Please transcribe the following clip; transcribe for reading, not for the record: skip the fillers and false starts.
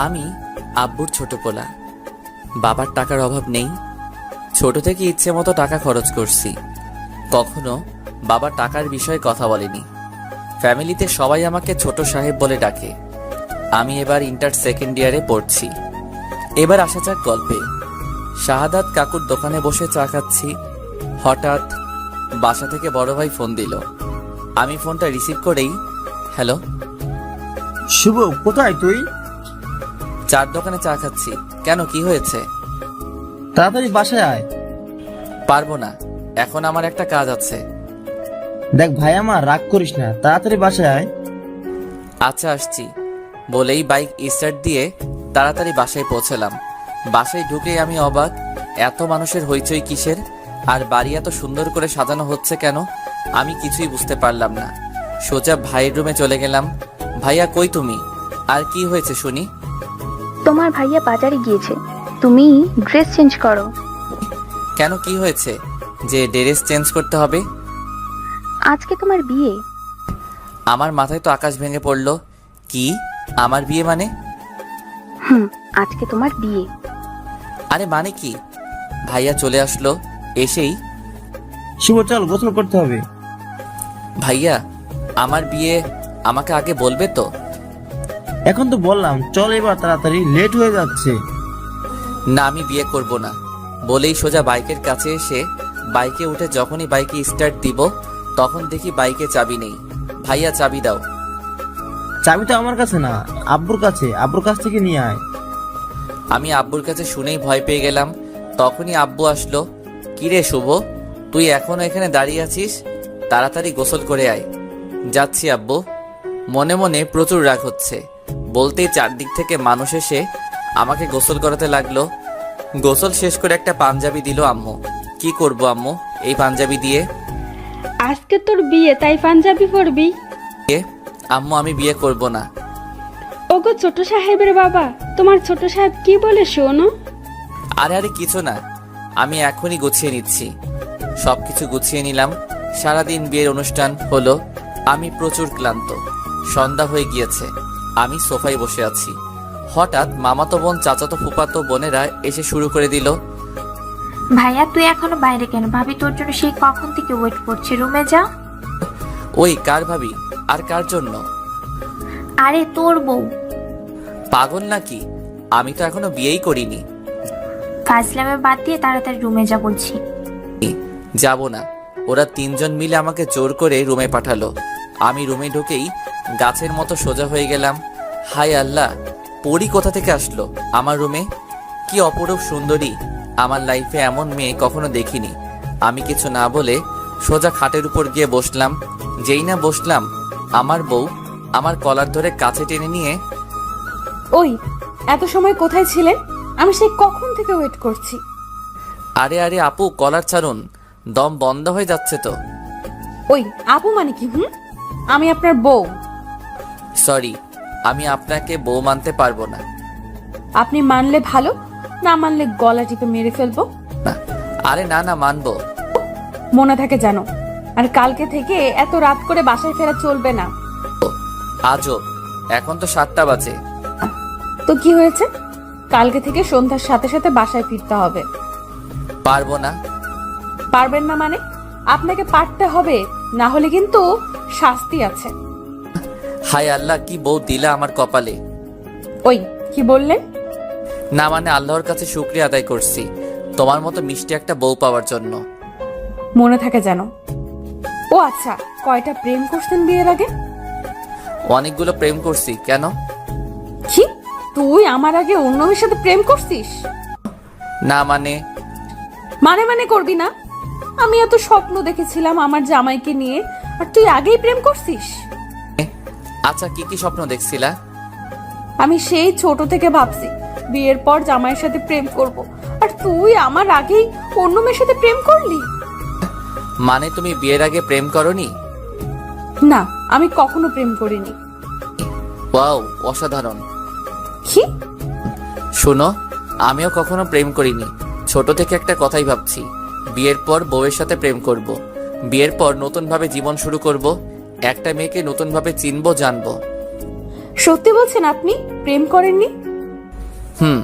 আমি আব্বুর ছোট পোলা। বাবার টাকার অভাব নেই। ছোট থেকে ইচ্ছে মতো টাকা খরচ করছি। কখনো বাবা টাকার বিষয়ে কথা বলেনি। ফ্যামিলিতে সবাই আমাকে ছোট সাহেব বলে ডাকে। আমি এবার ইন্টার সেকেন্ড ইয়ারে পড়ছি। এবার আসা যাক গল্পে। শাহাদাত কাকুর দোকানে বসে চা খাচ্ছি। হঠাৎ বাসা থেকে বড় ভাই ফোন দিল। আমি ফোনটা রিসিভ করেই, হ্যালো। শুভ, কোথায় তুই? চার দোকানে চা খাচ্ছি। কেন, কি হয়েছে? তাড়াতাড়ি বাসায় আয়। পারবো না, এখন আমার একটা কাজ আছে। দেখ ভাই, আমার রাগ করিস না, তাড়াতাড়ি বাসায় আয়। আচ্ছা, আসছি বলেই বাইক স্টার্ট দিয়ে তাড়াতাড়ি বাসায় পৌঁছলাম। বাসায় ঢুকেই আমি অবাক, এত মানুষের হইচই কিসের? আর বাড়ি এত সুন্দর করে সাজানো হচ্ছে কেন? আমি কিছুই বুঝতে পারলাম না। সোজা ভাইয়ের রুমে চলে গেলাম। ভাইয়া, কই তুমি? আর কি হয়েছে শুনি? তোমার ভাইয়া বাজারে গিয়েছে, তুমি ড্রেস চেঞ্জ করো। কেন, কি হয়েছে যে ড্রেস চেঞ্জ করতে হবে? আজকে তোমার বিয়ে। আমার মাথায় তো আকাশ ভেঙে পড়লো। কি, আমার বিয়ে মানে? আজকে তোমার বিয়ে। আরে মানে কি? ভাইয়া চলে আসলো। এসেই, শুভ চল, গোসল করতে হবে। ভাইয়া আমার বিয়ে, আমাকে আগে বলবে তো? এখন তো বললাম, চল এবার তাড়াতাড়ি, লেট হয়ে যাচ্ছে। না, আমি বিয়ে করব না বলেই সোজা বাইকের কাছে এসে বাইকে উঠে যখনই বাইকে স্টার্ট দিব তখন দেখি বাইকে চাবি নেই। ভাইয়া, চাবি দাও। চাবি তো আমার কাছে না, আব্বুর কাছে, আব্বুর কাছ থেকে নিয়ে আয়। আমি আব্বুর কাছে শুনেই ভয় পেয়ে গেলাম। তখনই আব্বু আসলো। কিরে শুভ, তুই এখনো এখানে দাঁড়িয়ে আছিস? তাড়াতাড়ি গোসল করে আয়। যাচ্ছি আব্বু। মনে মনে প্রচুর রাগ হচ্ছে। বলতেই চারদিক থেকে মানুষ এসে আমাকে গোসল করাতে লাগলো। গোসল শেষ করে একটা পাঞ্জাবি দিল আম্মু। কি করব আম্মু এই পাঞ্জাবি দিয়ে? আজকে তোর বিয়ে, তাই পাঞ্জাবি পরবি? আম্মু, আমি বিয়ে করব না। ওগো ছোট সাহেবের বাবা, তোমার ছোট সাহেব কি বলে শোনো? আরে আরে কিছু না, আমি এখনই গুছিয়ে নিচ্ছি। সবকিছু গুছিয়ে নিলাম। সারাদিন বিয়ের অনুষ্ঠান হলো। আমি প্রচুর ক্লান্ত। সন্ধ্যা হয়ে গিয়েছে। আমি সোফায় বসে আছি। হঠাৎ মামাতো বোন, চাচাতো ফুপাতো বোনেরা এসে শুরু করে দিল। ভাইয়া তুই এখনো বাইরে কেন? ভাবি তোর জন্য সেই কখন থেকে ওয়েট করছে, রুমে যা। ওই কার ভাবি? আর কার জন্য? আরে তোর বউ। পাগল নাকি? আমি তো এখনো বিয়েই করিনি। ফাজলামে বাদ দিয়ে তাড়াতাড়ি রুমে যা বলছি। যাব না। ওরা তিনজন মিলে আমাকে জোর করে রুমে পাঠালো। আমি রুমে ঢুকেই গাছের মতো সোজা হয়ে গেলাম। হায় আল্লাহ, পরি কোথা থেকে আসলো আমার রুমে? কি অপরূপ সুন্দরী! আমার লাইফে এমন মেয়ে কখনো দেখিনি। আমি কিছু না বলে সোজা খাটের উপর গিয়ে বসলাম। যেই না বসলাম, আমার বউ আমার কলার ধরে কাছে টেনে নিয়ে, ওই এত সময় কোথায় ছিলেন? আমি সেই কখন থেকে ওয়েট করছি। আরে আরে আপু, কলার ছাড়ুন, দম বন্ধ হয়ে যাচ্ছে তো। ওই আপু মানে কি? আমি আপনার বউ। সরি, আমি আপনাকে বউ মানতে পারবো না। আপনি মানলে ভালো, না মানলে গলা টিপে মেরে ফেলবো। না, আরে না না, মানবো। মনে থাকে জানো। আর কালকে থেকে এত রাত করে বাসায় ফেরা চলবে না। আজও, এখন তো 7টা বাজে। তো কি হয়েছে? কালকে থেকে সন্ধ্যার সাথে সাথে বাসায় ফিরতে হবে। পারবো না। পারবেন না মানে? আপনাকে পারতে হবে, না হলে কিন্তু শাস্তি আছে। হায় আল্লাহ, কি বউ দিলা আমার কপালে। ওই কি বললেন? না মানে আল্লাহর কাছে শুকরিয়া আদায় করছি তোমার মতো মিষ্টি একটা বউ পাওয়ার জন্য। মনে থাকে জানো। ও আচ্ছা, কয়টা প্রেম করছেন বিয়ের আগে? অনেকগুলো প্রেম করছি। কেন? কি, তুই আমার আগে অন্য মেয়ের সাথে প্রেম করছিস? না মানে? মানে মানে করবি না? আমি এত স্বপ্ন দেখেছিলাম আমার জামাইকে নিয়ে, আর তুই আগেই প্রেম করছিস? আচ্ছা, কি কি স্বপ্ন দেখছিলা? আমি সেই ছোট থেকে ভাবছি বিয়ের পর জামাইয়ের সাথে প্রেম করব, আর তুই আমার আগেই অন্য মেয়ের সাথে প্রেম করলি। মানে তুমি বিয়ের আগে প্রেম করনি? না, আমি কখনো প্রেম করিনি। ওয়াও, অসাধারণ। কি? শোনো, আমিও কখনো প্রেম করিনি। ছোট থেকে একটা কথাই ভাবছি, বিয়ের পর বউয়ের সাথে প্রেম করব। বিয়ের পর নতুন ভাবে জীবন শুরু করব। একটা মেয়েকে নতুন ভাবে চিনবো, জানবো। সত্যি বলছেন আপনি প্রেম করেননি? হুম